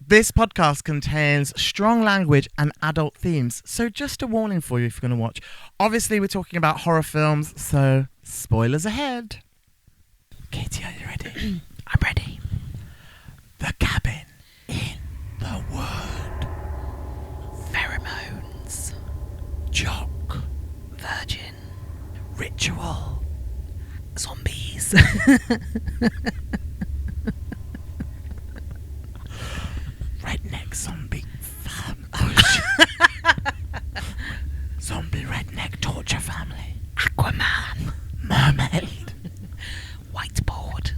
This podcast contains strong language and adult themes, so just a warning for you if you're going to watch. Obviously, we're talking about horror films, so spoilers ahead. Katie, are you ready? I'm ready. The cabin in the wood. Pheromones. Jock. Virgin. Ritual. Zombies. Redneck zombie fam. Zombie redneck torture family. Aquaman. Mermaid. Whiteboard.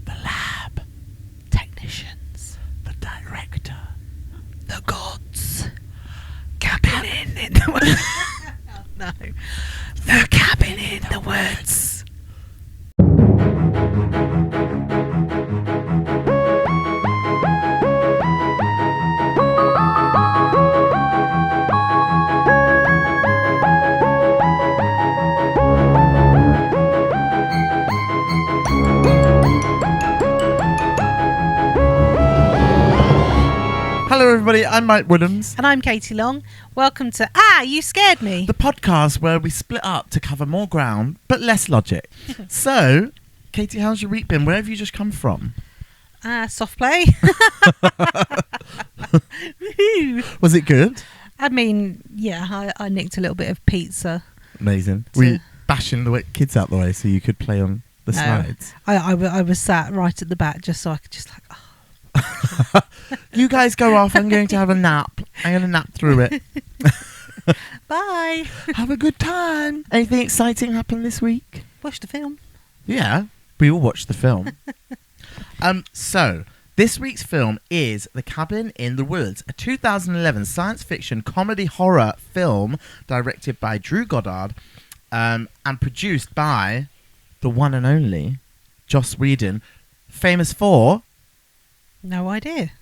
The lab. Technicians. The director. The gods. Cabin in the woods. Oh, no. The cabin in the woods. Hello everybody, I'm Mike Woodhams. And I'm Katie Long. Welcome to You Scared Me. The podcast where we split up to cover more ground, but less logic. So, Katie, how's your week been? Where have you just come from? Soft play. Was it good? I mean, yeah, I nicked a little bit of pizza. Amazing. Were you bashing the kids out the way so you could play on the slides? I was sat right at the back just so I could just You guys go off. I'm going to have a nap. I'm going to nap through it. Bye. Have a good time. Anything exciting happened this week? Watch the film. Yeah, we all watched the film. So, this week's film is The Cabin in the Woods, a 2011 science fiction comedy horror film directed by Goddard and produced by the one and only Joss Whedon, famous for... No idea.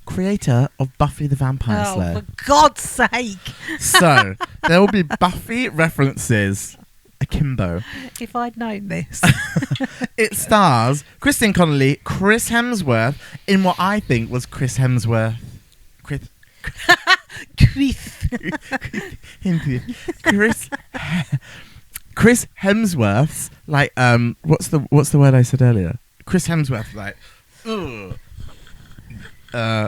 Creator of Buffy the Vampire Slayer. Oh, for God's sake. So, there will be Buffy references akimbo. If I'd known this. It stars Kristen, Connolly, Chris Hemsworth in what I think was Chris Hemsworth. Chris Hemsworth's like what's the word I said earlier? Chris Hemsworth like You want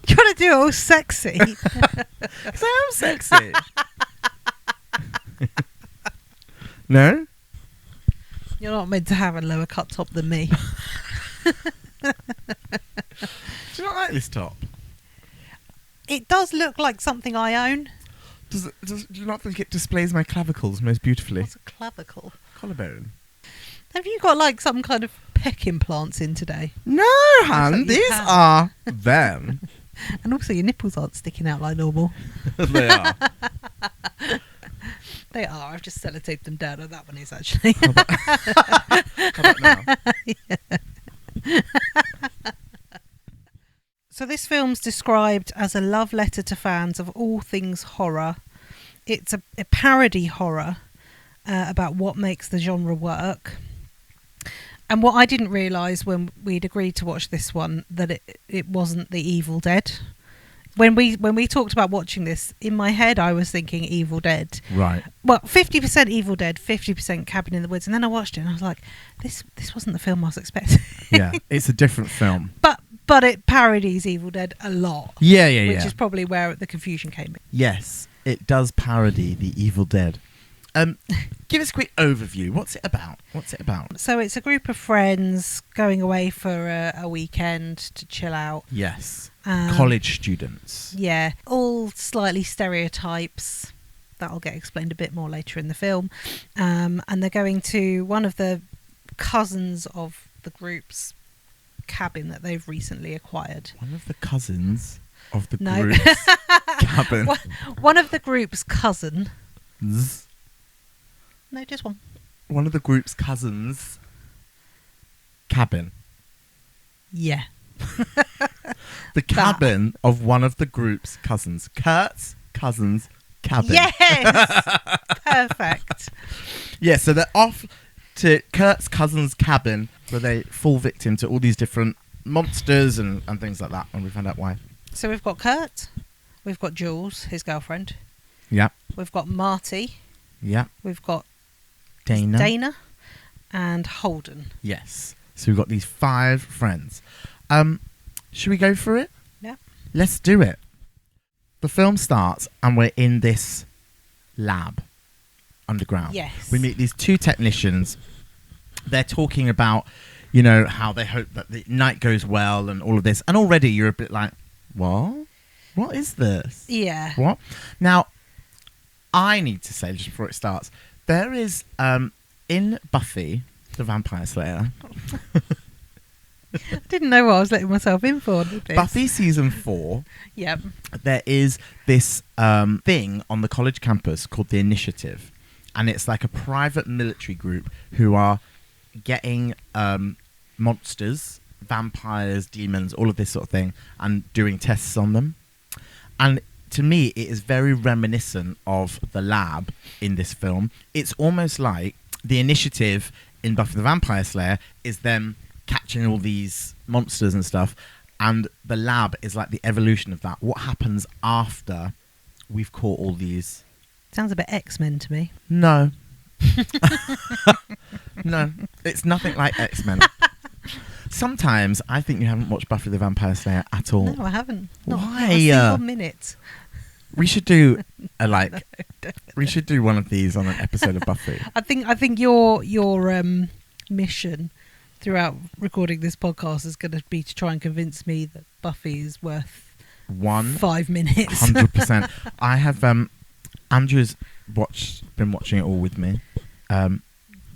to do it all sexy? Because I am sexy. No? You're not meant to have a lower cut top than me. Do you not like this top? It does look like something I own. Do you not think it displays my clavicles most beautifully? What's a clavicle? Collarbone. Have you got like some kind of pec implants in today? No, Han, like these are them. And also your nipples aren't sticking out like normal. They are. They are. I've just sellotaped them down. Oh, that one is actually. How about now? Yeah. So this film's described as a love letter to fans of all things horror. It's a parody horror about what makes the genre work. And what I didn't realise when we'd agreed to watch this one, that it wasn't The Evil Dead. When we talked about watching this, in my head I was thinking Evil Dead. Right. Well, 50% Evil Dead, 50% Cabin in the Woods. And then I watched it and I was like, this wasn't the film I was expecting. Yeah, it's a different film. But it parodies Evil Dead a lot. Yeah. Which is probably where the confusion came in. Yes, it does parody The Evil Dead. Give us a quick overview. What's it about? So it's a group of friends going away for a weekend to chill out. Yes. College students. Yeah. All slightly stereotypes. That'll get explained a bit more later in the film. And they're going to one of the cousins of the group's cabin that they've recently acquired. One of the cousins of the group's cabin. One of the group's cousin. Z. No, just one. One of the group's cousins' cabin. Yeah. The cabin of one of the group's cousins. Kurt's cousin's cabin. Yes! Perfect. Yeah, so they're off to Kurt's cousin's cabin where they fall victim to all these different monsters and things like that, and we find out why. So we've got Curt, we've got Jules, his girlfriend. Yeah. We've got Marty. Yeah. We've got Dana. And Holden. Yes. So we've got these 5 friends. Should we go for it? Yeah. Let's do it. The film starts and we're in this lab underground. Yes. We meet these 2 technicians. They're talking about, you know, how they hope that the night goes well and all of this. And already you're a bit like, what? What is this? Yeah. What? Now, I need to say, just before it starts, there is, in Buffy the Vampire Slayer... I didn't know what I was letting myself in for. Buffy season 4. Yep. There is this thing on the college campus called the Initiative, and it's like a private military group who are getting monsters, vampires, demons, all of this sort of thing, and doing tests on them. And to me, it is very reminiscent of the lab in this film. It's almost like the Initiative in Buffy the Vampire Slayer is them catching all these monsters and stuff, and the lab is like the evolution of that. What happens after we've caught all these? Sounds a bit X-Men to me. No. No, it's nothing like X-Men. Sometimes I think you haven't watched Buffy the Vampire Slayer at all. No, I haven't. Not Why? a single minute. We should do we should do one of these on an episode of Buffy. I think your mission throughout recording this podcast is going to be to try and convince me that Buffy is worth 5 minutes. 100%. I have Andrew's been watching it all with me.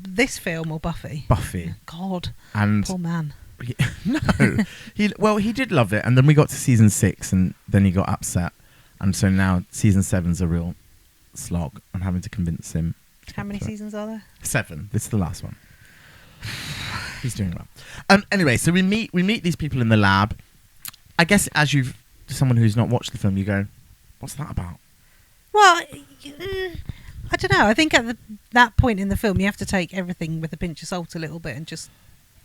This film or Buffy? Buffy. God, and poor man. No, he did love it, and then we got to season 6, and then he got upset, and so now season 7's a real slog. I'm having to convince him. How many seasons are there? 7. This is the last one. He's doing well. Anyway, so we meet these people in the lab. I guess as someone who's not watched the film, you go, "What's that about?" Well, I don't know. I think at that point in the film, you have to take everything with a pinch of salt a little bit and just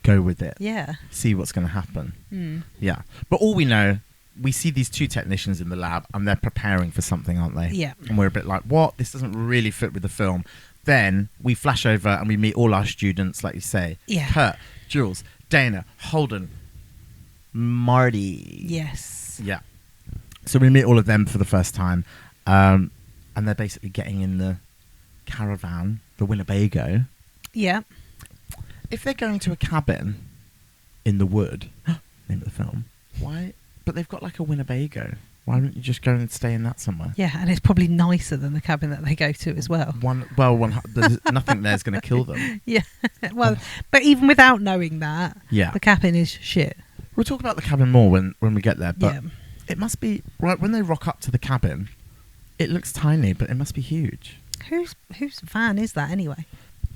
go with it. Yeah. See what's going to happen. Yeah. But all we know, we see these 2 technicians in the lab, and they're preparing for something, aren't they? Yeah. And we're a bit like, what? This doesn't really fit with the film. Then we flash over and we meet all our students, like you say. Yeah. Curt, Jules, Dana, Holden, Marty. Yes. Yeah. So we meet all of them for the first time. And they're basically getting in the caravan, the Winnebago. Yeah. If they're going to a cabin in the wood, name of the film, why? But they've got like a Winnebago. Why don't you just go and stay in that somewhere? Yeah, and it's probably nicer than the cabin that they go to as well. There's nothing there's going to kill them. Yeah, well, but even without knowing that, yeah, the cabin is shit. We'll talk about the cabin more when we get there, but yeah. It must be, right, when they rock up to the cabin, it looks tiny, but it must be huge. Whose van is that anyway?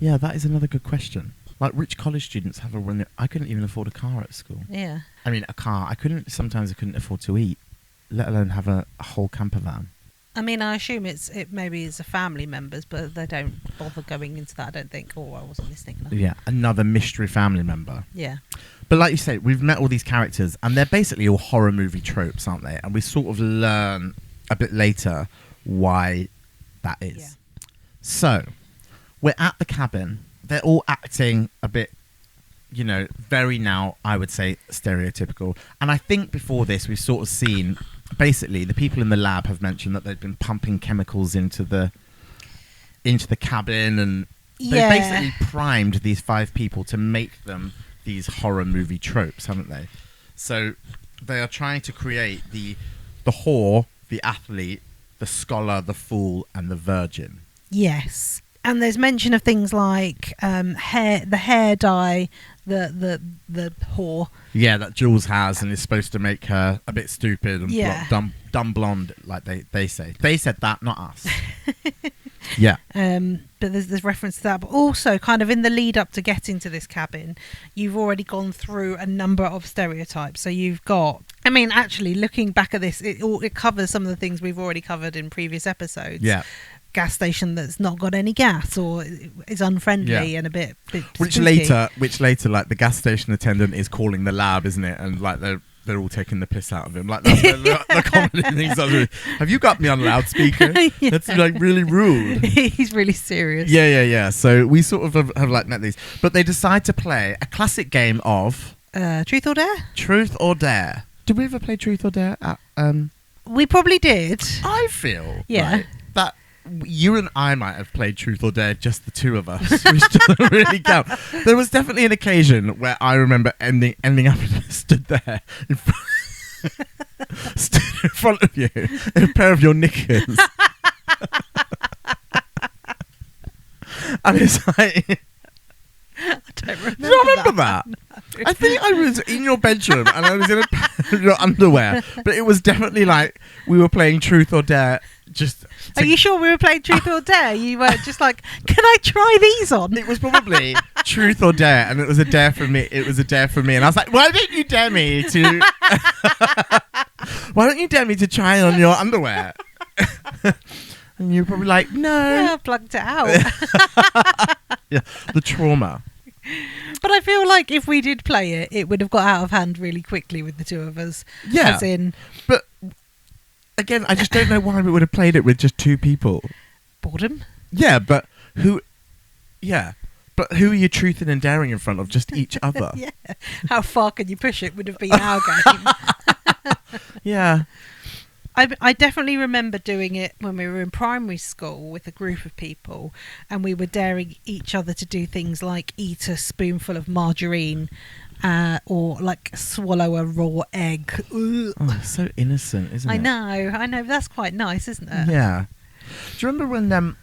Yeah, that is another good question. Like, rich college students have I couldn't even afford a car at school. Yeah. I mean, a car. Sometimes I couldn't afford to eat, let alone have a whole camper van. I mean, I assume it maybe is a family members, but they don't bother going into that, I don't think. Oh, I wasn't listening enough. Yeah, another mystery family member. Yeah. But like you say, we've met all these characters, and they're basically all horror movie tropes, aren't they? And we sort of learn a bit later why that is. Yeah. So, we're at the cabin. They're all acting a bit, very now, I would say, stereotypical. And I think before this, we've sort of seen, basically, the people in the lab have mentioned that they've been pumping chemicals into the cabin, and they basically primed these 5 people to make them these horror movie tropes, haven't they? So they are trying to create the whore, the athlete, the scholar, the fool, and the virgin. Yes. And there's mention of things like the hair dye, the whore. Yeah, that Jules has, and is supposed to make her a bit stupid and dumb blonde, like they say. They said that, not us. Yeah. But there's reference to that. But also, kind of in the lead up to getting to this cabin, you've already gone through a number of stereotypes. So you've got, I mean, actually, looking back at this, it covers some of the things we've already covered in previous episodes. Yeah. gas station that's not got any gas or is unfriendly and a bit which spooky. later like the gas station attendant is calling the lab, isn't it? And like they're all taking the piss out of him. Like that's the comedy things. Have you got me on loudspeaker? Yeah. That's like really rude. He's really serious. Yeah. So we sort of have like met these, but they decide to play a classic game of Truth or Dare. Truth or Dare. Did we ever play Truth or Dare? We probably did. I feel Yeah. that you and I might have played Truth or Dare, just the two of us, which doesn't really count. There was definitely an occasion where I remember ending up stood there stood in front of you in a pair of your knickers. And it's like... I don't remember. Do you remember that? No. I think I was in your bedroom and I was in a pair of your underwear, but it was definitely like we were playing Truth or Dare. Are you sure we were playing Truth or Dare? You were just like, can I try these on? It was probably Truth or Dare, and it was a dare for me. And I was like, why don't you dare me to? Why don't you dare me to try on your underwear? And you're probably like, no. Yeah, I plugged it out. Yeah, the trauma. But I feel like if we did play it, it would have got out of hand really quickly with the two of us. Yeah, as in, but again, I just don't know why we would have played it with just two people. boredom. Yeah, but who? Yeah, but who are you truthing and daring in front of? Just each other. Yeah. How far can you push it would have been our game. Yeah. I definitely remember doing it when we were in primary school with a group of people, and we were daring each other to do things like eat a spoonful of margarine or like swallow a raw egg. Oh, it's so innocent, isn't it? I know. That's quite nice, isn't it? Yeah. Do you remember when...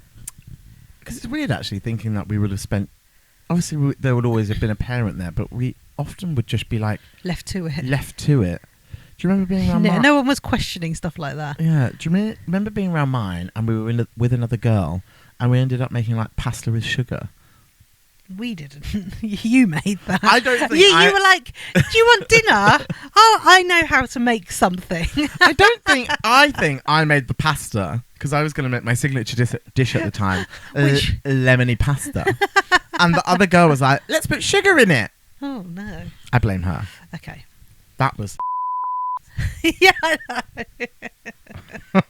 Because it's weird, actually, thinking that we would have spent... Obviously, there would always have been a parent there, but we often would just be, like... Left to it. Do you remember being around mine? No one was questioning stuff like that. Yeah. Do you remember being around mine and we were with another girl and we ended up making, like, pasta with sugar? We didn't. You made that. I don't think you were like, do you want dinner? Oh, I know how to make something. I think I made the pasta because I was going to make my signature dish at the time, lemony pasta. And the other girl was like, let's put sugar in it. Oh, no. I blame her. Okay. That was... Yeah, I know.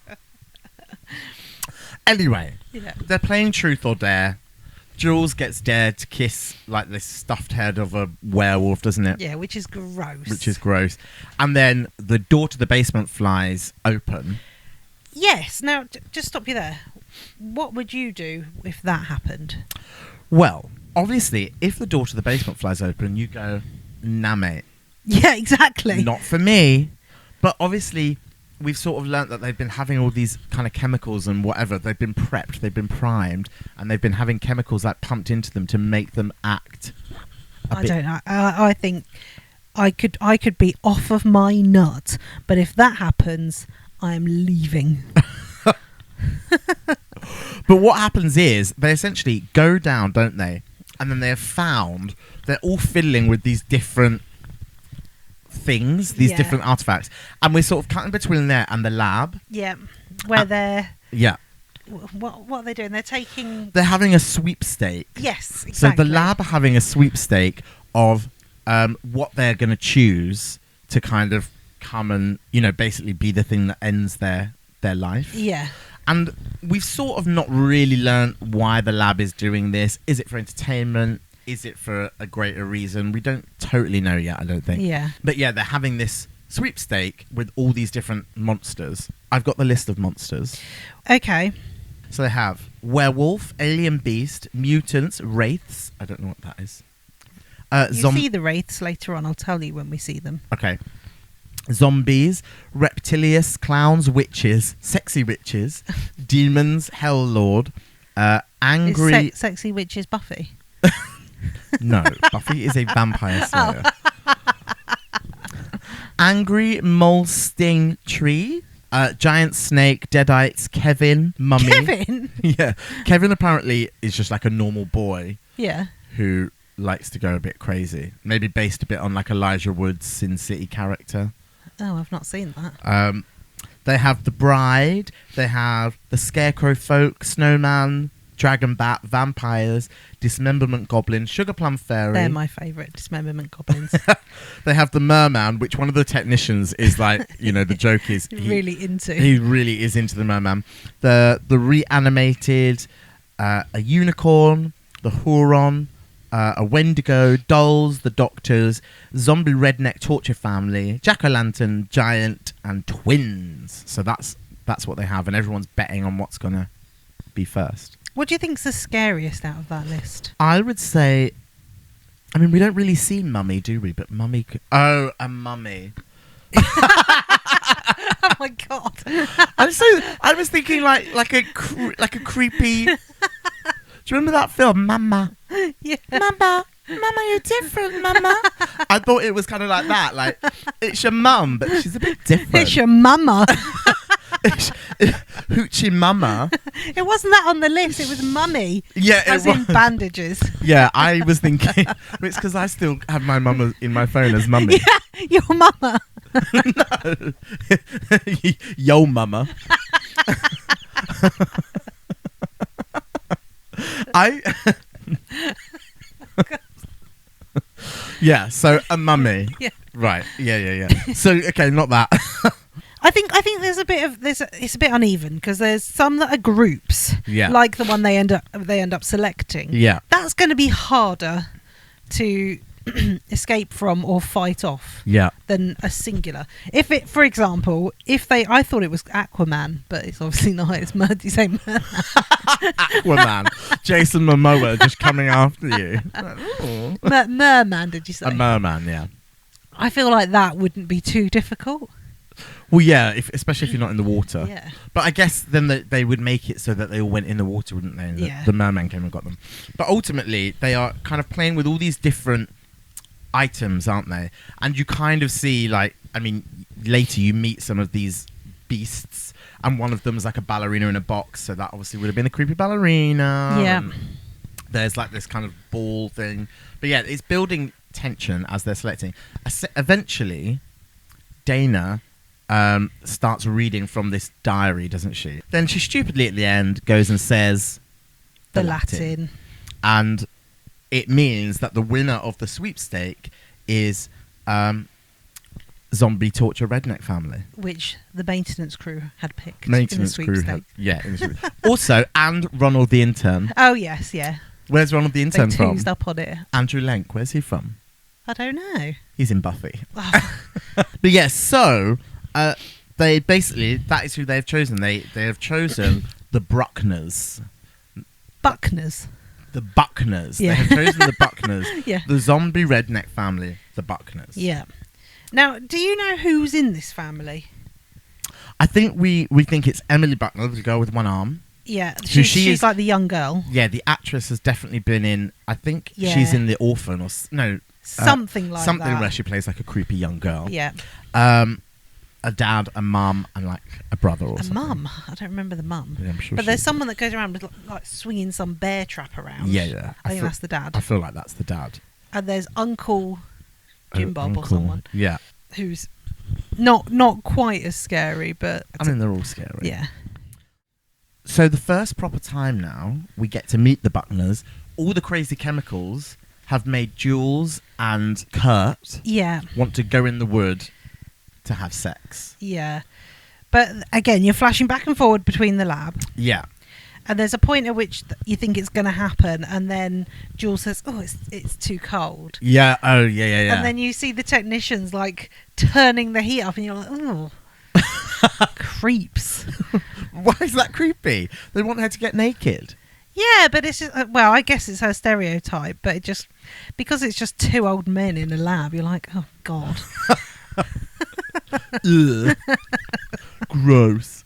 Anyway, Yeah. they're playing Truth or Dare. Jules gets dared to kiss like this stuffed head of a werewolf, doesn't it? Yeah, which is gross. Which is gross. And then the door to the basement flies open. Yes. Now, just stop you there. What would you do if that happened? Well, obviously, if the door to the basement flies open, you go, nah, mate. Yeah, exactly. Not for me. But obviously, we've sort of learnt that they've been having all these kind of chemicals and whatever. They've been prepped, they've been primed, and they've been having chemicals like pumped into them to make them act. I don't know. I think I could be off of my nut, but if that happens, I am leaving. But what happens is they essentially go down, don't they? And then they're found. They're all fiddling with these different things, these different artifacts, and we're sort of cutting between there and the lab. Yeah, where they're... Yeah. What are they doing? They're having a sweepstake. Yes, exactly. So the lab are having a sweepstake of what they're going to choose to kind of come and, basically be the thing that ends their life. Yeah. And we've sort of not really learnt why the lab is doing this. Is it for entertainment? Is it for a greater reason? We don't totally know yet, I don't think. Yeah. But yeah, they're having this sweepstake with all these different monsters. I've got the list of monsters. Okay. So they have werewolf, alien beast, mutants, wraiths. I don't know what that is. You see the wraiths later on. I'll tell you when we see them. Okay. Zombies, reptilious, clowns, witches, sexy witches, demons, hell lord, angry... Is sexy witches Buffy? No, Buffy is a vampire slayer. Angry mole sting tree, giant snake, deadites, Kevin, mummy. Kevin? Yeah. Kevin apparently is just like a normal boy. Yeah. Who likes to go a bit crazy. Maybe based a bit on like Elijah Wood's Sin City character. Oh, I've not seen that. They have the bride. They have the scarecrow folk, snowman, dragon bat, vampires, dismemberment goblin, sugar plum fairy. They're my favourite, dismemberment goblins. They have the merman, which one of the technicians is like, the joke is He really into the merman. The reanimated, a unicorn, the Huron, a Wendigo, dolls, the doctors, zombie redneck torture family, jack-o'-lantern, giant, and twins. So that's what they have, and everyone's betting on what's gonna be first. What do you think's the scariest out of that list? I would say, we don't really see Mummy, do we? But Mummy, a mummy. Oh my god! I was thinking like a creepy. Do you remember that film, Mama? Yeah. Mama, you're different, Mama. I thought it was kind of like that. Like, it's your mum, but she's a bit different. It's your mama. Hoochie Mama. It wasn't that on the list. It was Mummy. Yeah, as in bandages. Yeah, I was thinking. It's because I still have my mama in my phone as Mummy. Yeah, your mama. No. Yo, Mama. Yeah, so a mummy. Yeah. Right. Yeah. So okay, not that. I think there's a bit of it's a bit uneven because there's some that are groups. Yeah. Like the one they end up selecting. Yeah. That's going to be harder to escape from or fight off. Yeah. Than a singular. If it, for example, I thought it was Aquaman, but it's obviously not. It's Merman. Aquaman. Jason Momoa just coming after you. Merman, did you say? A merman, yeah. I feel like that wouldn't be too difficult. Well, yeah, especially if you're not in the water. Yeah. But I guess then they would make it so that they all went in the water, wouldn't they? And Yeah. The merman came and got them. But ultimately, they are kind of playing with all these different items, aren't they? And you kind of see, later you meet some of these beasts, and one of them is like a ballerina in a box, so that obviously would have been a creepy ballerina. Yeah. And there's like this kind of ball thing. But yeah, it's building tension as they're selecting. Eventually, Dana starts reading from this diary, doesn't she? Then she stupidly at the end goes and says The Latin. And it means that the winner of the sweepstake is zombie torture redneck family, Which the maintenance crew had picked. Maintenance in the crew had, sweepstake. Also, and Ronald the intern. Oh yes, yeah. Where's Ronald the intern They from? toozed up on it. Andrew Lenk. Where's he from? I don't know. He's in Buffy. Oh. But yeah, so they basically, that is who they've chosen. They have chosen the Bruckners. Buckners. The Buckners. Yeah. They have chosen the Buckners. Yeah. The zombie redneck family, the Buckners. Yeah. Now, do you know who's in this family? I think we think it's Emily Buckner, the girl with one arm. Yeah, Who she's like the young girl. Yeah, the actress has definitely been in, I think Yeah. she's in The Orphan or Something like something that. where she plays like a creepy young girl. Yeah. A dad, a mum, and like a brother or A something. mum. I don't remember the mum. Yeah, I'm sure But there's she- someone that goes around with like swinging some bear trap around. Yeah. I think that's the dad. I feel like that's the dad. And there's Uncle Jim Bob or Uncle. someone Yeah. who's not quite as scary, but I mean, they're all scary. yeah. So the first proper time now we get to meet the Buckners. All the crazy chemicals have made Jules and Curt Yeah. want to go in the wood to have sex. Yeah. But again, you're flashing back and forward between the lab. Yeah. And there's a point at which you think it's going to happen, and then Jules says, "Oh, it's too cold." Yeah. Oh, yeah. And then you see the technicians like turning the heat up, and you're like, "Oh, creeps." Why is that creepy? They want her to get naked. Yeah, but it's just, well, I guess it's her stereotype, but because it's just two old men in a lab, you're like, "Oh God." Ugh. Gross.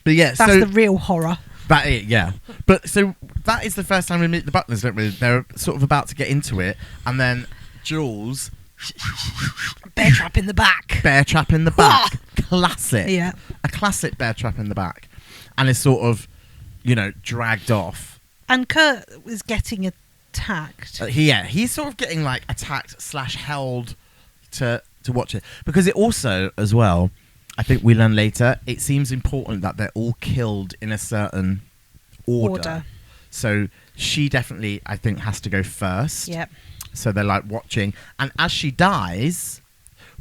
But yeah, That's so the real horror. that it, yeah. But so that is the first time we meet the Buckners, don't we? They're sort of about to get into it, and then Jules, Bear trap in the back. bear trap in the back, classic, Yeah. a classic bear trap in the back, and is sort of, dragged off. And Curt was getting attacked. He's sort of getting like attacked / held to watch it, because it also as well, I think we learn later, it seems important that they're all killed in a certain order. So she definitely, I think, has to go first. Yep. So they're like watching. And as she dies,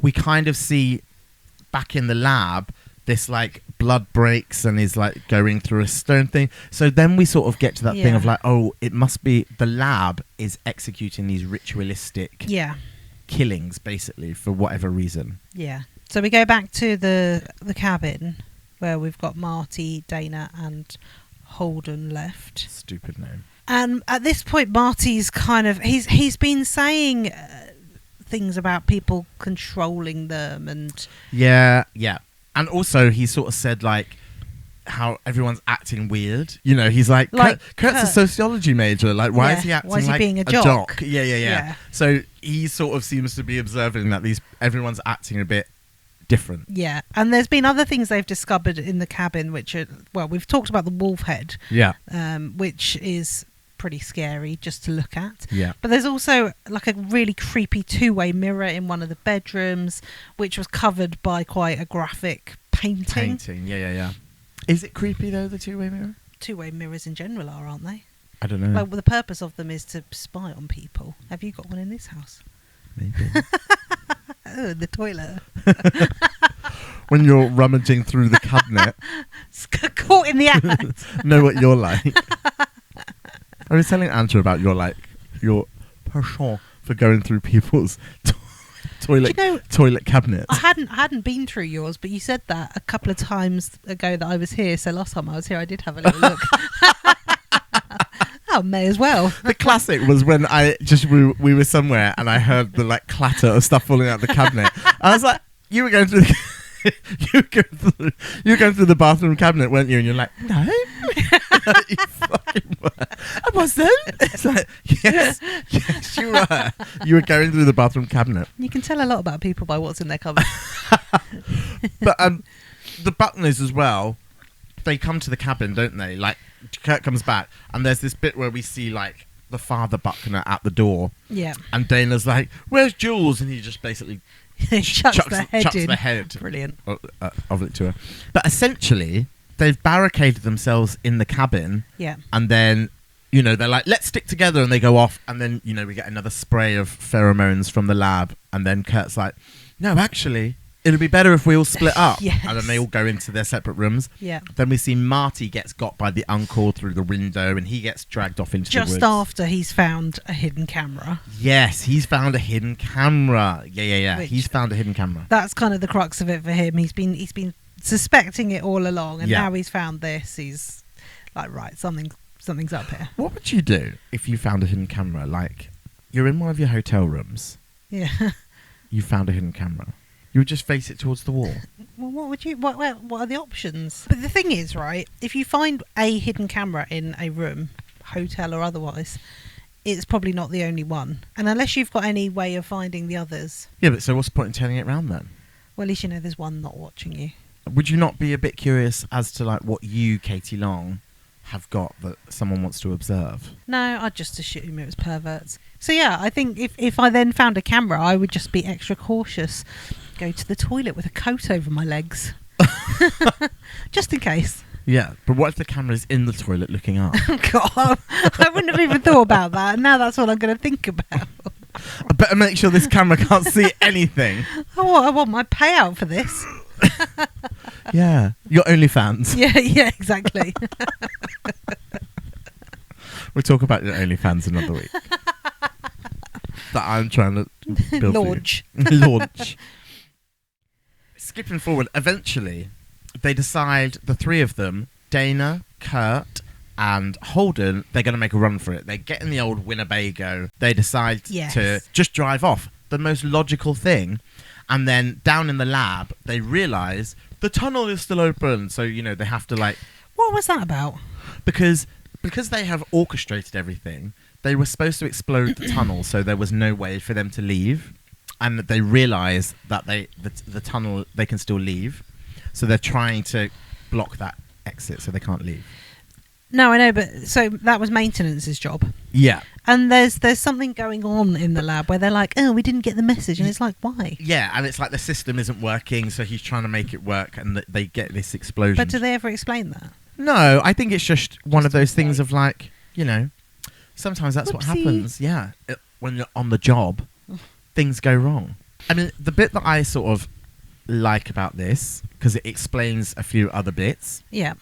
we kind of see back in the lab, this like blood breaks and is like going through a stone thing. So then we sort of get to that thing of like, oh, it must be the lab is executing these ritualistic killings, basically, for whatever reason. Yeah. So we go back to the cabin where we've got Marty, Dana and Holden left. Stupid name. And at this point, Marty's kind of he's been saying things about people controlling them and and also he sort of said like how everyone's acting weird. You know, he's like Kurt's a sociology major. Like, why is he acting like being a jock? Yeah. So he sort of seems to be observing that everyone's acting a bit different. Yeah, and there's been other things they've discovered in the cabin, which are, well, we've talked about the wolf head, which is pretty scary just to look at. Yeah. But there's also like a really creepy two-way mirror in one of the bedrooms, which was covered by quite a graphic painting. Yeah. Is it creepy though, the two-way mirror? Two-way mirrors in general are, aren't they? I don't know. Like, well, the purpose of them is to spy on people. Have you got one in this house? Maybe. Oh, the toilet. When you're rummaging through the cabinet. Caught in the act. Know what you're like. I was telling Andrew about your penchant for going through people's toilet cabinets. I hadn't been through yours, but you said that a couple of times ago that I was here. So last time I was here, I did have a little look. Oh, may as well. The classic was when we were somewhere and I heard the like clatter of stuff falling out of the cabinet. I was like, you were going through you were going through the bathroom cabinet, weren't you? And you're like, no. You fucking were. I wasn't. It's like, yes, you were. You were going through the bathroom cabinet. You can tell a lot about people by what's in their cupboard. But the Buckners as well, they come to the cabin, don't they? Like, Kurt comes back, and there's this bit where we see, like, the father Buckner at the door. Yeah. And Dana's like, where's Jules? And he just basically chucks the head Brilliant. Of it to her. But essentially, they've barricaded themselves in the cabin. Yeah. And then, you know, they're like, let's stick together. And they go off. And then, you know, we get another spray of pheromones from the lab. And then Kurt's like, no, actually, it'll be better if we all split up. Yes. And then they all go into their separate rooms. Yeah. Then we see Marty gets got by the uncle through the window and he gets dragged off into the woods. Just after he's found a hidden camera. Yes, he's found a hidden camera. Yeah. He's found a hidden camera. That's kind of the crux of it for him. He's been suspecting it all along, and now he's found this. He's like, right, something's up here. What would you do if you found a hidden camera? Like, you're in one of your hotel rooms. Yeah. You found a hidden camera. You would just face it towards the wall. Well, what would you? What are the options? But the thing is, right? If you find a hidden camera in a room, hotel or otherwise, it's probably not the only one. And unless you've got any way of finding the others. Yeah, but so what's the point in turning it around then? Well, at least you know there's one not watching you. Would you not be a bit curious as to like what you, Katie Long, have got that someone wants to observe? No, I'd just assume it was perverts. So yeah, I think if I then found a camera, I would just be extra cautious. Go to the toilet with a coat over my legs. Just in case. Yeah, but what if the camera's in the toilet looking up? Oh, God, I wouldn't have even thought about that. And now that's what I'm going to think about. I better make sure this camera can't see anything. I want my payout for this. Yeah, your OnlyFans. Yeah, exactly. We'll talk about your OnlyFans another week. That I'm trying to build Launch. Launch. Skipping forward, eventually they decide, the three of them, Dana, Kurt and Holden, they're going to make a run for it. They get in the old Winnebago. They decide to just drive off. The most logical thing. And then down in the lab, they realise the tunnel is still open. So, you know, they have to like... What was that about? Because they have orchestrated everything, they were supposed to explode the tunnel, so there was no way for them to leave. And they realise that the tunnel, they can still leave. So they're trying to block that exit so they can't leave. No, I know, but so that was maintenance's job. Yeah. And there's something going on in the lab where they're like, oh, we didn't get the message. And it's like, why? Yeah, and it's like the system isn't working, so he's trying to make it work, and they get this explosion. But do they ever explain that? No, I think it's just one of those things of like, you know, sometimes that's what happens. Yeah, when you're on the job, things go wrong. I mean, the bit that I sort of like about this, because it explains a few other bits. Yeah.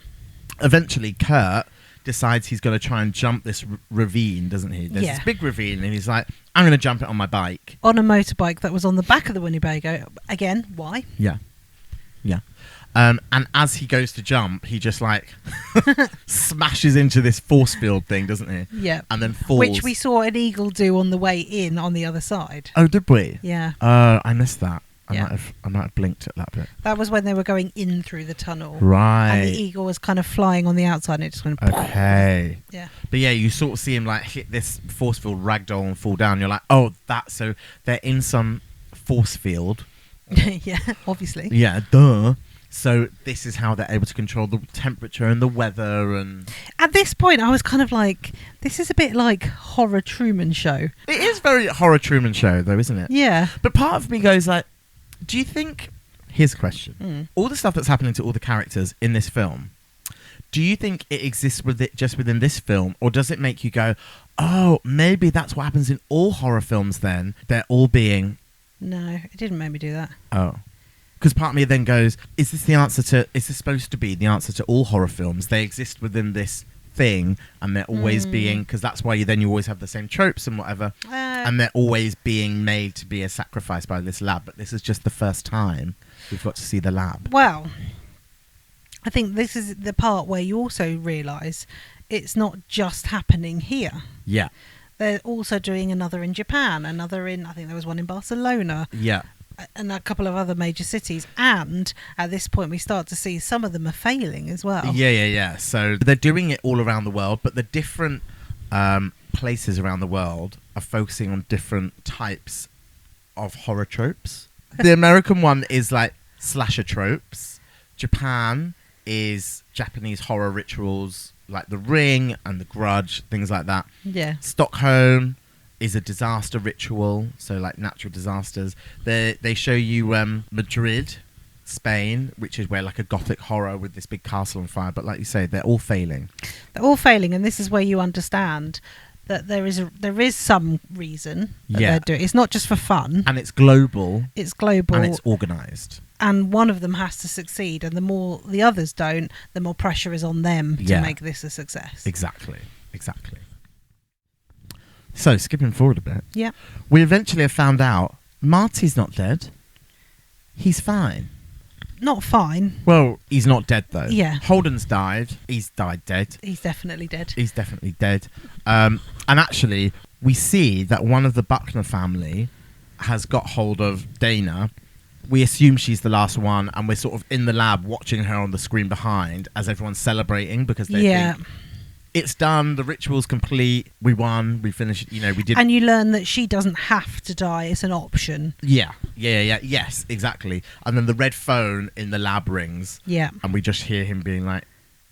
Eventually, Curt decides he's going to try and jump this ravine, doesn't he? There's this big ravine, and he's like, I'm going to jump it on my bike. On a motorbike that was on the back of the Winnebago. Again, why? Yeah. Yeah. And as he goes to jump, he just like smashes into this force field thing, doesn't he? Yeah. And then falls. Which we saw an eagle do on the way in on the other side. Oh, did we? Yeah. I missed that. I Yeah. might have blinked at that bit. That was when they were going in through the tunnel. Right. And the eagle was kind of flying on the outside and it just went... Okay. Yeah. But yeah, you sort of see him like hit this force field ragdoll and fall down. You're like, oh, so they're in some force field. Yeah, obviously. Yeah, duh. So this is how they're able to control the temperature and the weather. And at this point, I was kind of like, this is a bit like horror Truman Show. it is very horror Truman Show, though, isn't it? Yeah. But part of me goes like, do you think... Here's a question. All the stuff that's happening to all the characters in this film, do you think it exists just within this film, or does it make you go, oh, maybe that's what happens in all horror films then? They're all being... No, it didn't make me do that. Oh. Because part of me then goes, is this supposed to be the answer to all horror films? They exist within this thing, and they're always being... Because that's why you always have the same tropes and whatever. And they're always being made to be a sacrifice by this lab. But this is just the first time we've got to see the lab. Well, I think this is the part where you also realise it's not just happening here. Yeah. They're also doing another in Japan, another in... I think there was one in Barcelona. Yeah. And a couple of other major cities, and at this point we start to see some of them are failing as well. Yeah. So they're doing it all around the world, but the different places around the world are focusing on different types of horror tropes. The American one is like slasher tropes. Japan is Japanese horror rituals like The Ring and The Grudge, things like that. Yeah. Stockholm is a disaster ritual, so like natural disasters. They show you Madrid, Spain, which is where like a gothic horror with this big castle on fire. But like you say, they're all failing. They're all failing, and this is where you understand that there is some reason that they're doing. It's not just for fun, and it's global. It's global, and it's organised. And one of them has to succeed, and the more the others don't, the more pressure is on them to make this a success. Exactly. So, skipping forward a bit. Yeah. We eventually have found out Marty's not dead. He's fine. Not fine. Well, he's not dead, though. Yeah. Holden's died. He's died dead. He's definitely dead. And actually, we see that one of the Buckner family has got hold of Dana. We assume she's the last one, and we're sort of in the lab watching her on the screen behind as everyone's celebrating because they think... It's done. The ritual's complete. We won. We finished. We did. And you learn that she doesn't have to die. It's an option. Yeah. Yes, exactly. And then the red phone in the lab rings. Yeah. And we just hear him being like,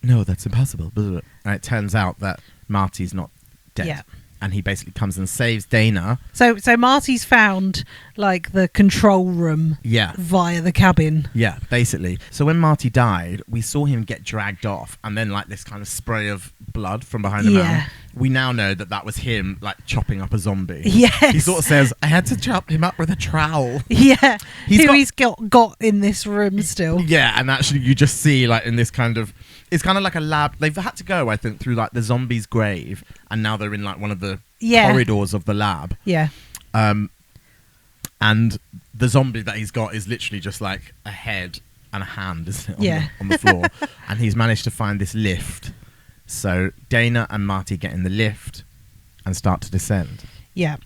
"No, that's impossible." And it turns out that Marty's not dead. Yeah. And he basically comes and saves Dana. So Marty's found like the control room via the cabin. Yeah, basically. So when Marty died, we saw him get dragged off and then like this kind of spray of blood from behind the mountain. We now know that was him like chopping up a zombie. Yes. He sort of says, I had to chop him up with a trowel. Yeah. He's got in this room still. Yeah, and actually you just see like in this kind of... It's kind of like a lab. They've had to go, I think, through like the zombie's grave, and now they're in like one of the corridors of the lab. Yeah. And the zombie that he's got is literally just like a head and a hand, isn't it? On the floor. And he's managed to find this lift. So Dana and Marty get in the lift and start to descend. Yeah.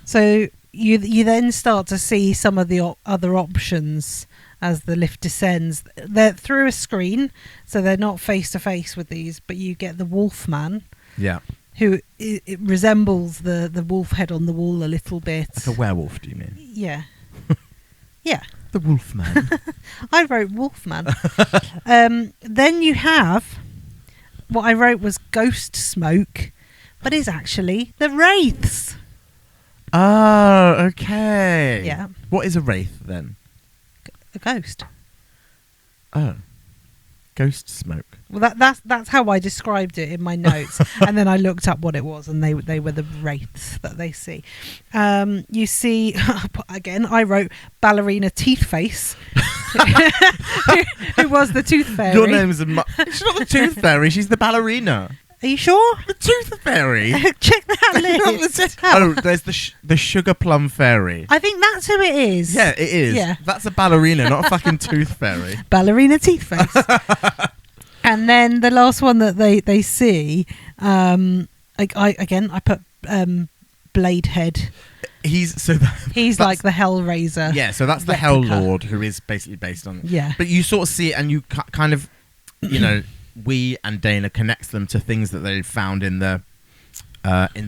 So you then start to see some of the other options as the lift descends. They're through a screen, so they're not face to face with these, but you get the Wolfman. Yeah. Who it resembles the wolf head on the wall a little bit. Like a werewolf, do you mean? Yeah. Yeah. The Wolfman. I wrote Wolfman. Then you have... What I wrote was ghost smoke, but is actually the wraiths. Oh, okay. Yeah. What is a wraith then? A ghost. Oh. Ghost smoke. Well, that's how I described it in my notes, and then I looked up what it was, and they were the wraiths that they see. You see, again, I wrote ballerina teeth face, who was the tooth fairy. Your name's she's not the tooth fairy. She's the ballerina. Are you sure? The tooth fairy. Check that list. Oh, there's the sugar plum fairy. I think that's who it is. Yeah, it is. Yeah. That's a ballerina, not a fucking tooth fairy. Ballerina teeth face. And then the last one that they see, I put Blade Head. He's like the Hellraiser. Yeah, so that's the replica. Hell Lord, who is basically based on. Yeah. But you sort of see it, and you kind of, you know, we and Dana connects them to things that they found in the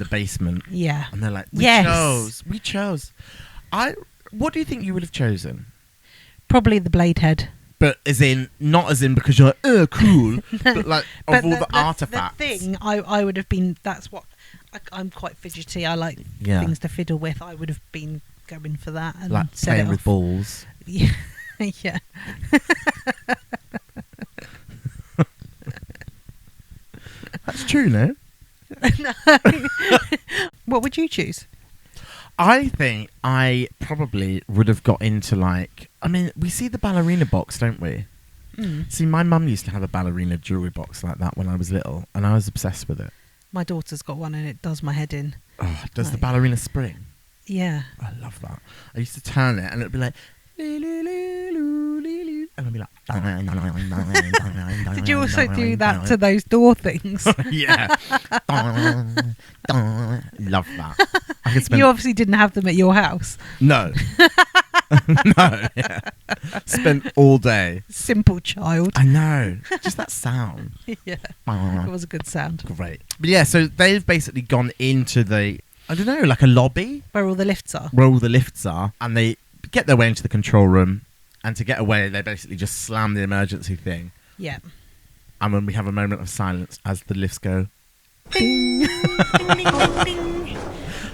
basement. Yeah. And they're like, we chose. What do you think you would have chosen? Probably the Blade Head. But not as in because you're like, cool, but like of all the artifacts. The thing I would have been, that's what, I'm quite fidgety. I like things to fiddle with. I would have been going for that. And like set playing it with off. balls. Yeah. Yeah. That's true, no? What would you choose? I think I probably would have got into we see the ballerina box, don't we? Mm. See, my mum used to have a ballerina jewellery box like that when I was little, and I was obsessed with it. My daughter's got one and it does my head in. Oh, does the ballerina spring? Yeah. I love that. I used to turn it and it'd be like... And I'd be like... Did you also do that to those door things? Yeah. Love that. I could spend... You obviously didn't have them at your house. No. No, yeah. Spent all day. Simple child. I know. Just that sound. Yeah. It was a good sound. Great. But yeah, so they've basically gone into I don't know, like a lobby. Where all the lifts are. Where all the lifts are. And they get their way into the control room. And to get away, they basically just slam the emergency thing. Yeah. And when we have a moment of silence as the lifts go. Ding, ding, ding, ding.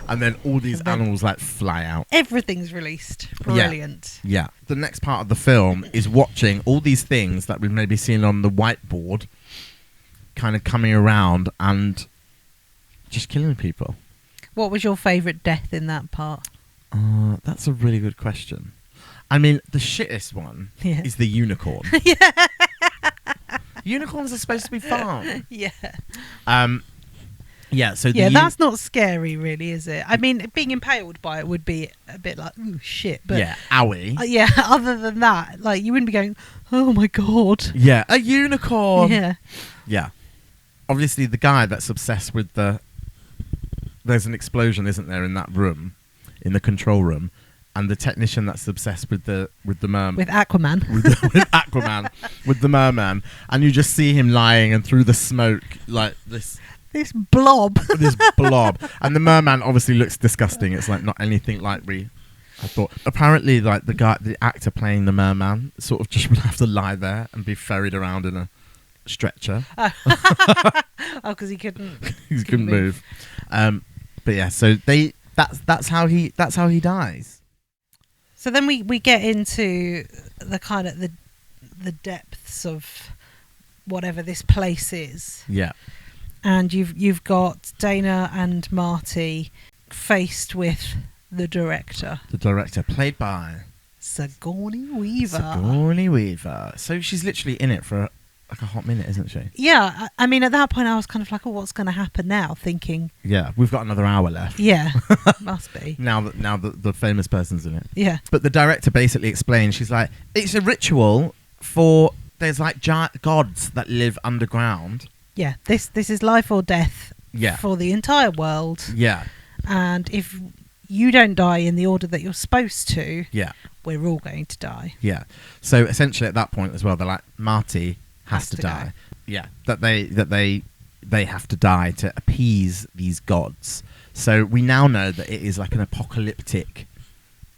And then all these animals fly out. Everything's released. Brilliant. Yeah. The next part of the film is watching all these things that we've maybe seen on the whiteboard kind of coming around and just killing people. What was your favourite death in that part? That's a really good question. I mean, the shittest one is the unicorn. Yeah. Unicorns are supposed to be fun. Yeah. Yeah, so that's not scary, really, is it? I mean, being impaled by it would be a bit like, ooh, shit. But yeah, owie. Yeah, other than that, you wouldn't be going, oh my God. Yeah, a unicorn. Yeah. Yeah. Obviously, the guy that's obsessed with there's an explosion, isn't there, in that room, in the control room, and the technician that's obsessed with the merman. With Aquaman. with Aquaman, with the merman, and you just see him lying, and through the smoke, this blob. This blob. And the merman obviously looks disgusting. It's not anything like I thought. Apparently, the actor playing the merman sort of just would have to lie there and be ferried around in a stretcher. Oh, because he couldn't. He couldn't move. But yeah, so that's how he dies. So then we get into the kind of the depths of whatever this place is. Yeah. And you've got Dana and Marty faced with the director. The director, played by Sigourney Weaver. Sigourney Weaver. So she's literally in it for a hot minute, isn't she? Yeah. I mean, at that point, I was kind of like, oh, what's going to happen now? Thinking. Yeah, we've got another hour left. Yeah, must be. Now that the famous person's in it. Yeah. But the director basically explains, she's like, it's a ritual for, there's giant gods that live underground. Yeah, this is life or death for the entire world. Yeah. And if you don't die in the order that you're supposed to, we're all going to die. Yeah. So essentially at that point as well, they're like, Marty has to die. Yeah. That they have to die to appease these gods. So we now know that it is an apocalyptic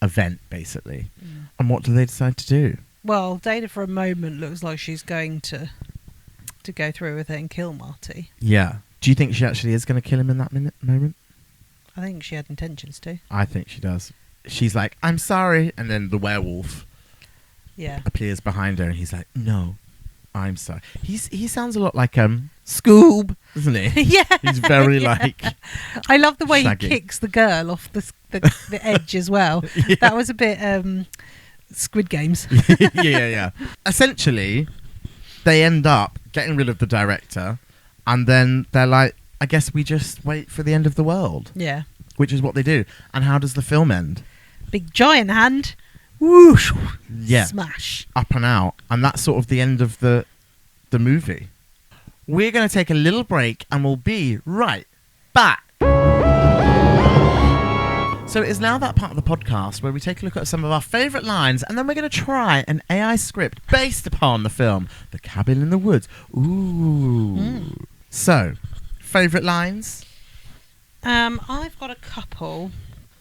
event, basically. Mm. And what do they decide to do? Well, Dana for a moment looks like she's going to go through with it and kill Marty. Yeah. Do you think she actually is going to kill him in that moment? I think she had intentions to. I think she does. She's like, I'm sorry. And then the werewolf appears behind her and he's like, no, I'm sorry. He sounds a lot like Scoob, doesn't he? Yeah. He's very like... I love the way shaggy. he kicks the girl off the edge as well. Yeah. That was a bit Squid Games. yeah. Essentially, they end up getting rid of the director and then they're like, I guess we just wait for the end of the world. Yeah. Which is what they do. And how does the film end? Big giant hand. Whoosh. Yeah. Smash. Up and out. And that's sort of the end of the movie. We're going to take a little break and we'll be right back. So it is now that part of the podcast where we take a look at some of our favourite lines and then we're going to try an AI script based upon the film The Cabin in the Woods. Ooh. So, favourite lines? I've got a couple.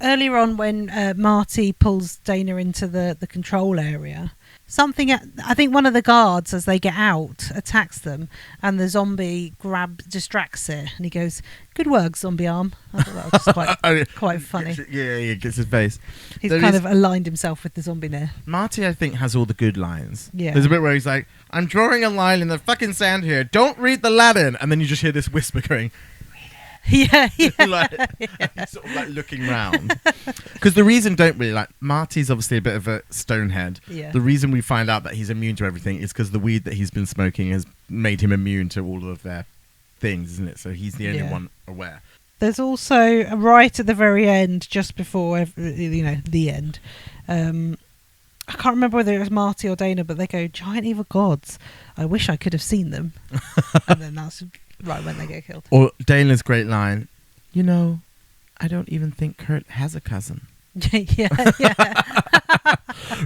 Earlier on when Marty pulls Dana into the control area, I think one of the guards, as they get out, attacks them and the zombie distracts it and he goes, good work, zombie arm. I thought that was quite funny. He gets his face. He's kind of aligned himself with the zombie there. Marty, I think, has all the good lines. Yeah. There's a bit where he's like, I'm drawing a line in the fucking sand here. Don't read the Latin. And then you just hear this whisper going, Yeah. sort of like looking round. Because the reason Marty's obviously a bit of a stonehead. Yeah. The reason we find out that he's immune to everything is because the weed that he's been smoking has made him immune to all of their things, isn't it? So he's the only one aware. There's also right at the very end, just before the end. I can't remember whether it was Marty or Dana, but they go, giant evil gods. I wish I could have seen them. And then that's right when they get killed. Or Dana's great line, I don't even think Curt has a cousin. yeah.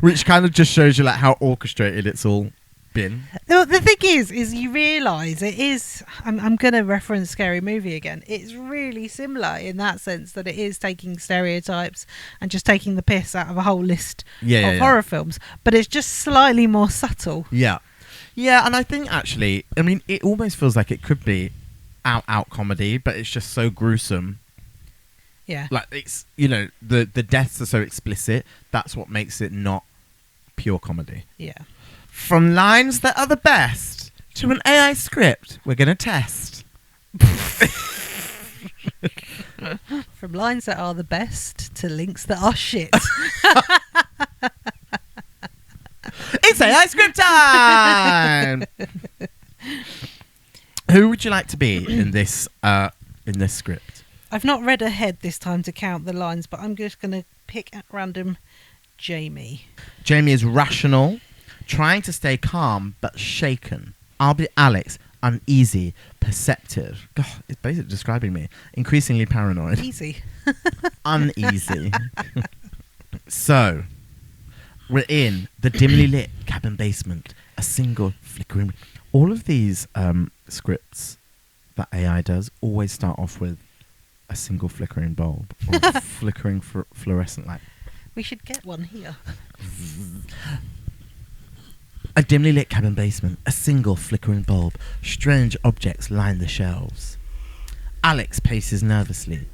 Which kind of just shows you like how orchestrated it's all been. The thing is you realise it is, I'm going to reference Scary Movie again, it's really similar in that sense that it is taking stereotypes and just taking the piss out of a whole list of horror films, but it's just slightly more subtle. Yeah, and I think actually, it almost feels like it could be out comedy, but it's just so gruesome. Yeah. Like, it's, the deaths are so explicit, that's what makes it not pure comedy. Yeah. From lines that are the best to an AI script we're going to test. From lines that are the best to links that are shit. It's AI script time! Who would you like to be in this script? I've not read ahead this time to count the lines, but I'm just going to pick at random Jamie. Jamie is rational, trying to stay calm but shaken. I'll be Alex, uneasy, perceptive. God, it's basically describing me. Increasingly paranoid. Easy. Uneasy. So, we're in the dimly lit cabin basement. A single flickering... All of these scripts that AI does always start off with a single flickering bulb or a flickering fluorescent light. We should get one here. A dimly lit cabin basement, a single flickering bulb. Strange objects line the shelves. Alex paces nervously.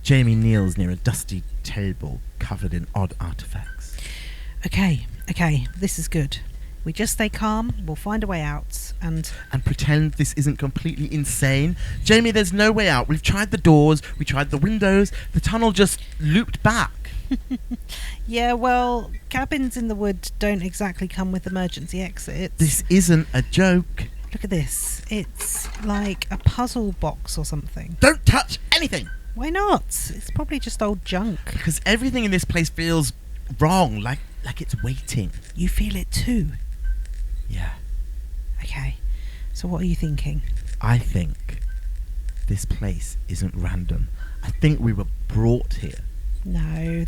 Jamie kneels near a dusty table covered in odd artifacts. Okay, this is good. We just stay calm, we'll find a way out, and pretend this isn't completely insane. Jamie, there's no way out. We've tried the doors, we tried the windows, the tunnel just looped back. Yeah, well, cabins in the wood don't exactly come with emergency exits. This isn't a joke. Look at this. It's like a puzzle box or something. Don't touch anything! Why not? It's probably just old junk. Because everything in this place feels wrong, like it's waiting. You feel it too? Yeah. Okay, so what are you thinking? I think this place isn't random. I think we were brought here. No,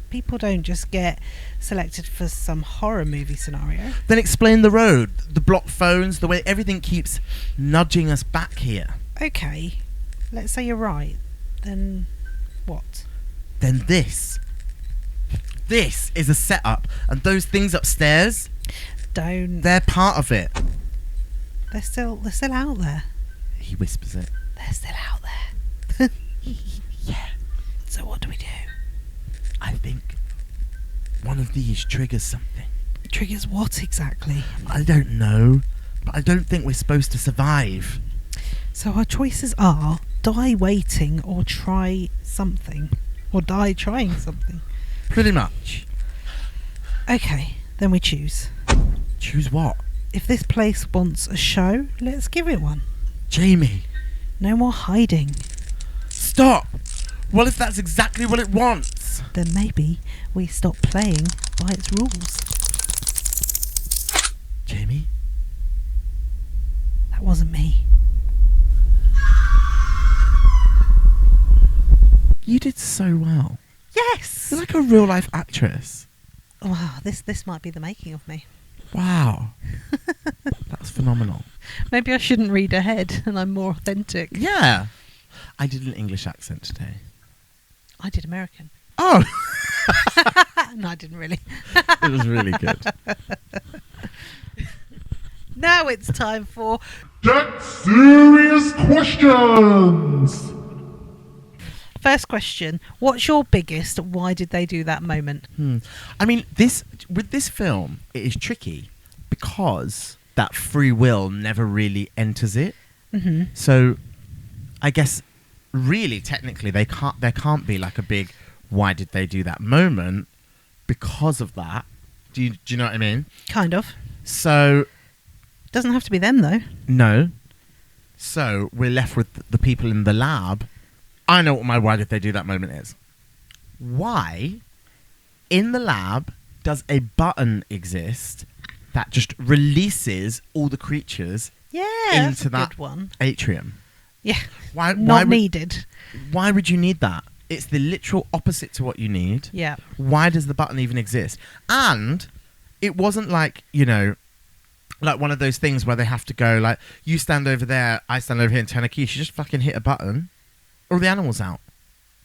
people don't just get selected for some horror movie scenario. Then explain the road, the blocked phones, the way everything keeps nudging us back here. Okay, let's say you're right. Then what? Then this is a setup, and those things upstairs, they're part of it. They're still out there. He whispers it. They're still out there. Yeah. So what do we do? I think one of these triggers something. Triggers what exactly? I don't know, but I don't think we're supposed to survive. So our choices are die waiting or try something. Or die trying something. Pretty much. Okay, then we choose. Choose what? If this place wants a show, let's give it one. Jamie. No more hiding. Stop! What if that's exactly what it wants? Then maybe we stop playing by its rules. Jamie? That wasn't me. You did so well. Yes! You're like a real life actress. Wow, this might be the making of me. Wow. That's phenomenal. Maybe I shouldn't read ahead and I'm more authentic. Yeah. I did an English accent today. I did American. Oh! No, I didn't really. It was really good. Now it's time for Dead Serious Questions! first question. What's your biggest why did they do that moment? I mean, with this film, it is tricky because that free will never really enters it. Mm-hmm. So, I guess, really, technically, there can't be like a big why did they do that moment because of that. Do you know what I mean? Kind of. So, Doesn't have to be them though. no. So, we're left with the people in the lab. I know what my why did they do that moment is. Why, in the lab, does a button exist that just releases all the creatures Yeah, that's into a that good one. atrium? Yeah, Why not needed. Why would you need that? It's the literal opposite to what you need. Yeah. Why does the button even exist? And it wasn't like, like one of those things where they have to go, like, you stand over there, I stand over here and turn a key. She just fucking hit a button. All the animals out.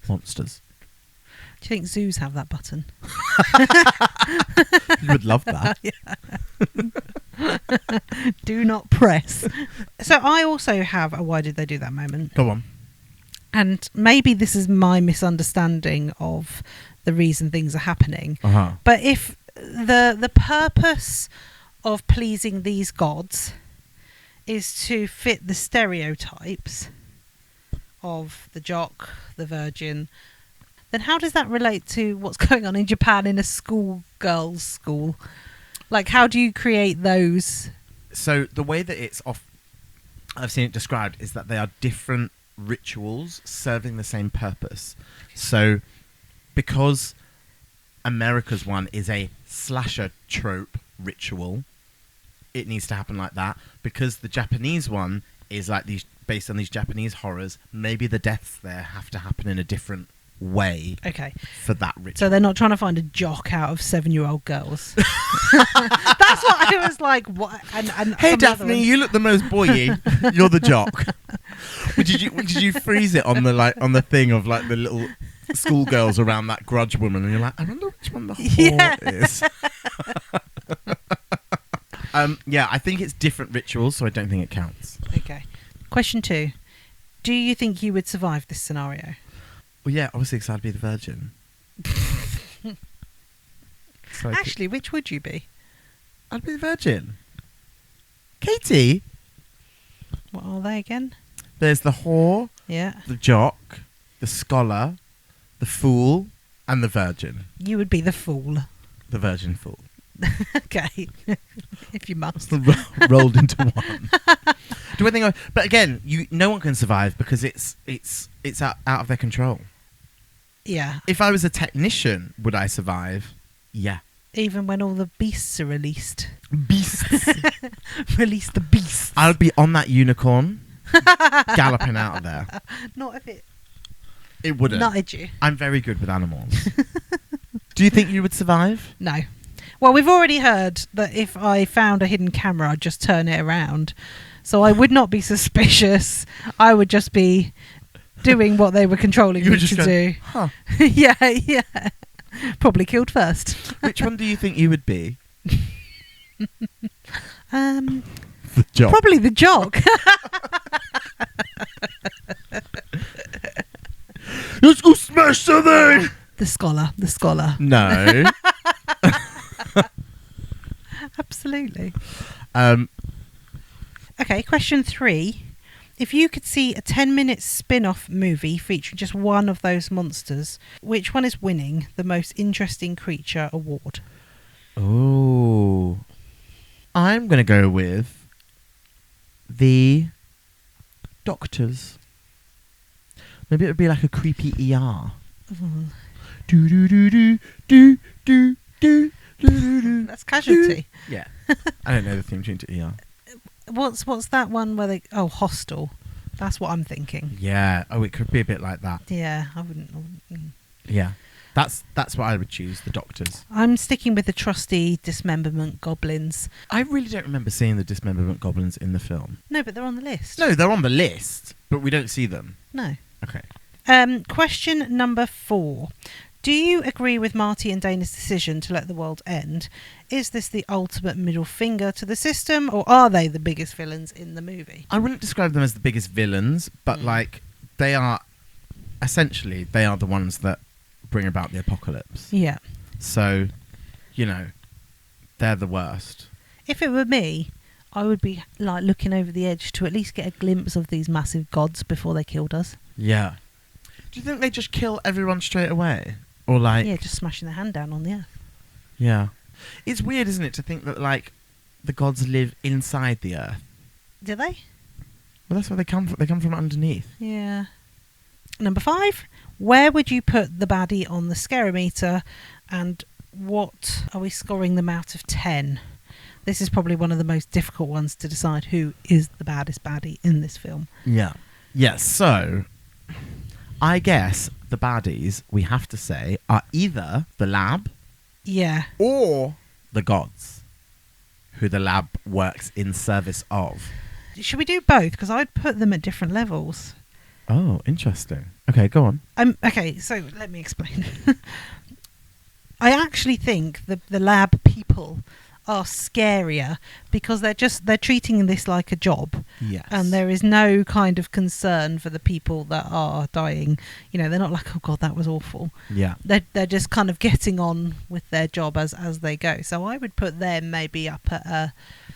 Monsters. Do you think zoos have that button? You would love that. Do not press. So I also have a why did they do that moment. Go on. And maybe this is my misunderstanding of the reason things are happening. Uh-huh. But if the purpose of pleasing these gods is to fit the stereotypes of the jock, the virgin, then how does that relate to what's going on in Japan in a girls' school? Like, how do you create those? So the way that I've seen it described is that they are different rituals serving the same purpose. So because America's one is a slasher trope ritual, it needs to happen like that. Because the Japanese one is like based on these Japanese horrors, maybe the deaths there have to happen in a different way. Okay. For that ritual. So they're not trying to find a jock out of 7-year-old girls. That's what I was like. What? And hey Daphne, you look the most boy-y. You're the jock. Did you freeze it on the thing of like the little schoolgirls around that grudge woman, and you're like, I wonder which one the whore is. Yeah, I think it's different rituals, so I don't think it counts. Okay. Question 2. Do you think you would survive this scenario? Well, yeah, obviously, because I'd be the virgin. So Actually, which would you be? I'd be the virgin. Katie? What are they again? There's the whore, Yeah. the jock, the scholar, the fool, and the virgin. You would be the fool. The virgin fool. Okay. If you must. Rolled into one. Do I think? But again, no one can survive because it's out of their control. Yeah. If I was a technician, would I survive? Yeah. Even when all the beasts are released. Beasts. Release the beasts. I would be on that unicorn, galloping out of there. Not if it wouldn't. nutted you. I'm very good with animals. Do you think you would survive? No. Well, we've already heard that if I found a hidden camera, I'd just turn it around. So I would not be suspicious. I would just be doing what they were controlling me to do. Huh. Yeah. Probably killed first. Which one do you think you would be? The jock. Probably the jock. Let's go smash something. The scholar. No. Absolutely. Um. Okay, question 3. If you could see a 10-minute spin-off movie featuring just one of those monsters, which one is winning the most interesting creature award? Oh. I'm going to go with the Doctors. Maybe it would be like a creepy ER. Do do do do do do do do. That's Casualty. Yeah. I don't know the theme tune to ER. What's that one where they... Oh, Hostel. That's what I'm thinking. Yeah. Oh, it could be a bit like that. Yeah, I wouldn't... Yeah. That's what I would choose, the Doctors. I'm sticking with the trusty dismemberment goblins. I really don't remember seeing the dismemberment goblins in the film. No, but they're on the list. No, they're on the list, but we don't see them. No. Okay. Question number 4. Do you agree with Marty and Dana's decision to let the world end? Is this the ultimate middle finger to the system, or are they the biggest villains in the movie? I wouldn't describe them as the biggest villains, but like they are the ones that bring about the apocalypse. Yeah. So, they're the worst. If it were me, I would be like looking over the edge to at least get a glimpse of these massive gods before they killed us. Yeah. Do you think they just kill everyone straight away? Or like... Yeah, just smashing their hand down on the earth. Yeah. It's weird, isn't it, to think that like the gods live inside the earth. Do they? Well, that's where they come from. They come from underneath. Yeah. Number 5. Where would you put the baddie on the scarometer, and what are we scoring them out of 10? This is probably one of the most difficult ones to decide who is the baddest baddie in this film. Yeah. Yeah, so I guess the baddies, we have to say, are either the lab Yeah. or the gods, who the lab works in service of. Should we do both? Because I'd put them at different levels. Oh, interesting. Okay, go on. Okay, so let me explain. I actually think the lab people are scarier because they're treating this like a job. Yes. And there is no kind of concern for the people that are dying. They're not like, oh God, that was awful. Yeah. They're just kind of getting on with their job as they go. So I would put them maybe up at a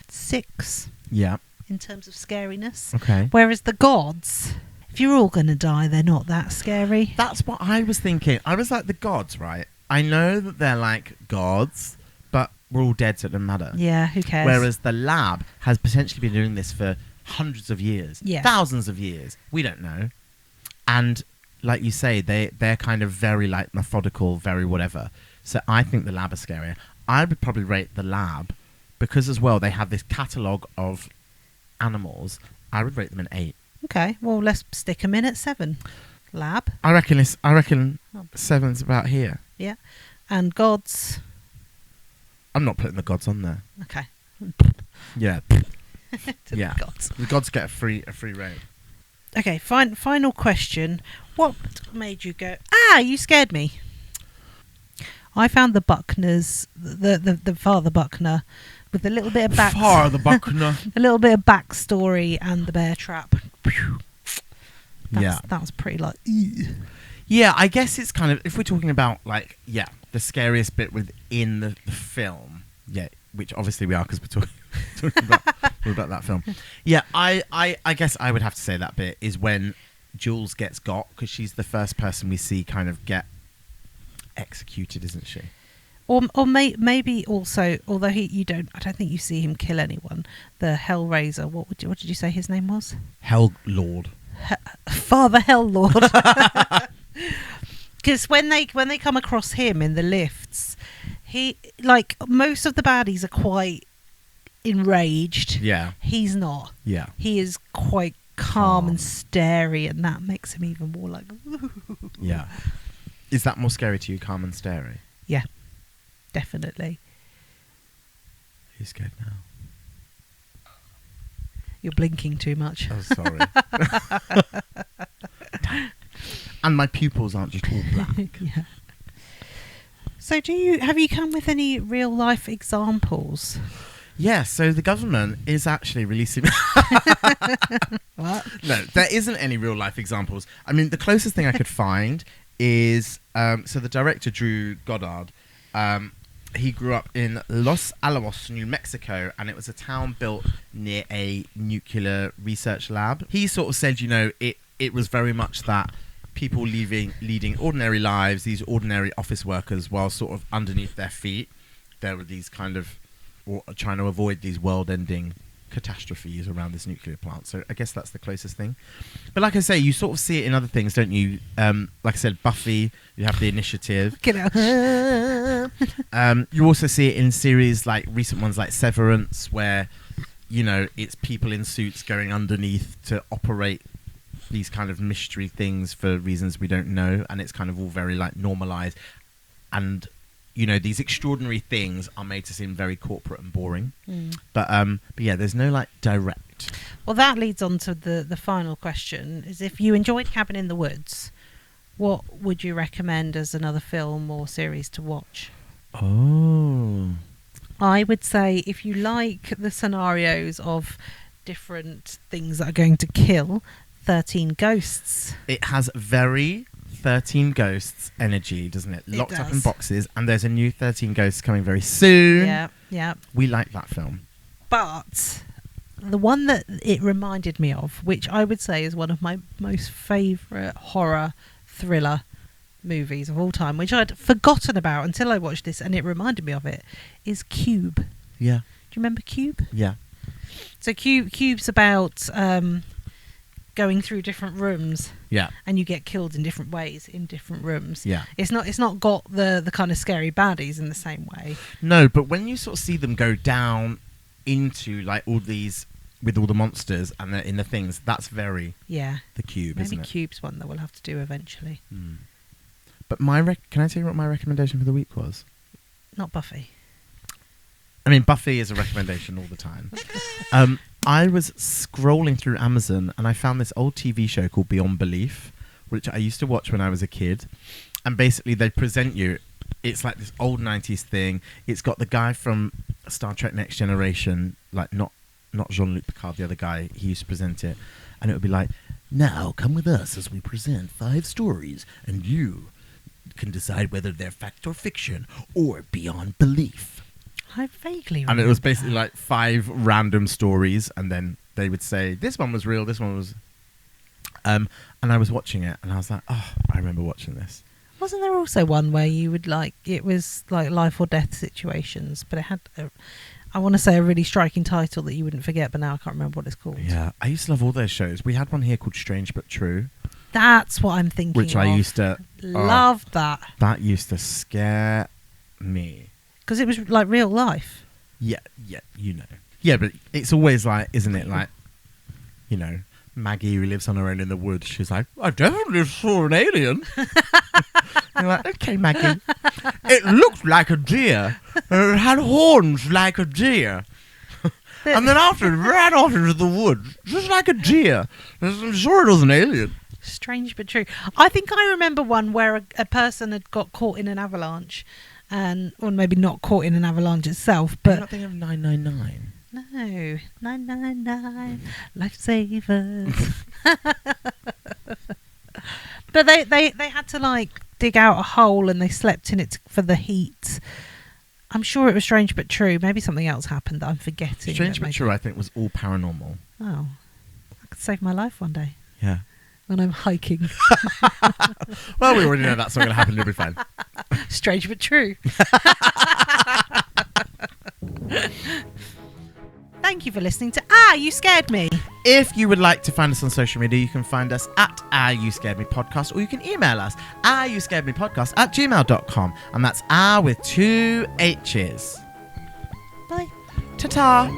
6 Yeah. in terms of scariness. Okay. Whereas the gods, if you're all going to die, they're not that scary. That's what I was thinking. I was like, the gods, right? I know that they're like gods, but we're all dead, so it doesn't matter. Yeah, who cares? Whereas the lab has potentially been doing this for hundreds of years, thousands of years. We don't know. And like you say, they're kind of very like methodical, very whatever. So I think the lab is scarier. I would probably rate the lab because as well they have this catalogue of animals. I would rate them an 8. Okay, well let's stick them in at 7. Lab. I reckon 7's about here. Yeah, and gods. I'm not putting the gods on there. Okay. Yeah. Yeah. The gods. The gods get a free reign. Okay, final question. What made you go, you scared me? I found the Buckners, the Father Buckner, with a little bit of Father Buckner. a little bit of backstory and the bear trap. That was pretty like... Ew. Yeah, I guess it's kind of, if we're talking about like, the scariest bit within the film, which obviously we are because we're talking about that film. Yeah, I guess I would have to say that bit is when Jules gets got, because she's the first person we see kind of get executed, isn't she? Or maybe also, although I don't think you see him kill anyone. The Hellraiser. What did you say his name was? Hell Lord. Father Hell Lord. Because when they come across him in the lifts, he, like, most of the baddies are quite enraged. Yeah. He's not. Yeah. He is quite calm and starey, and that makes him even more like... Yeah. Is that more scary to you, calm and starey? Yeah, definitely. Are you scared now? You're blinking too much. Oh, sorry. And my pupils aren't just all black. Yeah. So have you come with any real life examples? Yeah, so the government is actually releasing... What? No, there isn't any real life examples. I mean, the closest thing I could find is... so the director, Goddard, he grew up in Los Alamos, New Mexico, and it was a town built near a nuclear research lab. He sort of said, it was very much that people leading ordinary lives, these ordinary office workers, while sort of underneath their feet, there were these kind of... or trying to avoid these world-ending catastrophes around this nuclear plant. So I guess that's the closest thing. But like I say, you sort of see it in other things, don't you? Like I said, Buffy, you have the Initiative. Get out. You also see it in series like recent ones like Severance, where, it's people in suits going underneath to operate these kind of mystery things for reasons we don't know. And it's kind of all very like normalized. And... these extraordinary things are made to seem very corporate and boring. But yeah, there's no like direct. Well, that leads on to the final question: is if you enjoyed Cabin in the Woods, what would you recommend as another film or series to watch? Oh, I would say if you like the scenarios of different things that are going to kill, 13 Ghosts. It has very 13 Ghosts energy, doesn't it? Locked up in boxes, and there's a new 13 Ghosts coming very soon. Yeah. We like that film. But the one that it reminded me of, which I would say is one of my most favourite horror thriller movies of all time, which I'd forgotten about until I watched this, and it reminded me of it, is Cube. Yeah. Do you remember Cube? Yeah. So Cube's about... going through different rooms, and you get killed in different ways in different rooms. Yeah, it's not got the kind of scary baddies in the same way. No, but when you sort of see them go down into like all these with all the monsters and in the things, that's very the Cube, isn't it? Maybe Cube's one that we'll have to do eventually. But can I tell you what my recommendation for the week was? Not Buffy. I mean, Buffy is a recommendation all the time. I was scrolling through Amazon and I found this old TV show called Beyond Belief, which I used to watch when I was a kid. And basically they present you, it's like this old 90s thing. It's got the guy from Star Trek Next Generation, like not Jean-Luc Picard, the other guy, he used to present it. And it would be like, now come with us as we present 5 stories and you can decide whether they're fact or fiction or beyond belief. I vaguely remember. And it was basically like 5 random stories, and then they would say, this one was real, this one was... and I was watching it, and I was like, oh, I remember watching this. Wasn't there also one where you would like... It was like life or death situations, but it had, I want to say, a really striking title that you wouldn't forget, but now I can't remember what it's called. Yeah, I used to love all those shows. We had one here called Strange But True. That's what I'm thinking Which I used to... Loved that. That used to scare me. Because it was like real life. Yeah, Yeah, but it's always like, isn't it, like, Maggie who lives on her own in the woods, she's like, I definitely saw an alien. You're like, okay, Maggie. It looked like a deer. It had horns like a deer. And then after it ran off into the woods, just like a deer. I'm sure it was an alien. Strange but true. I think I remember one where a person had got caught in an avalanche. Or maybe not caught in an avalanche itself, but... You're not thinking of 999? No. 999, lifesavers. But they had to, like, dig out a hole and they slept in it for the heat. I'm sure it was Strange But True. Maybe something else happened that I'm forgetting. Strange But True, I think, was all paranormal. Oh. I could save my life one day. Yeah. When I'm hiking. Well, we already know that's not going to happen. It'll be fine. Strange but true. Thank you for listening to You Scared Me. If you would like to find us on social media, you can find us at You Scared Me Podcast, or you can email us youscaredmepodcast@gmail.com, and that's with 2 H's. Bye. Ta-ta.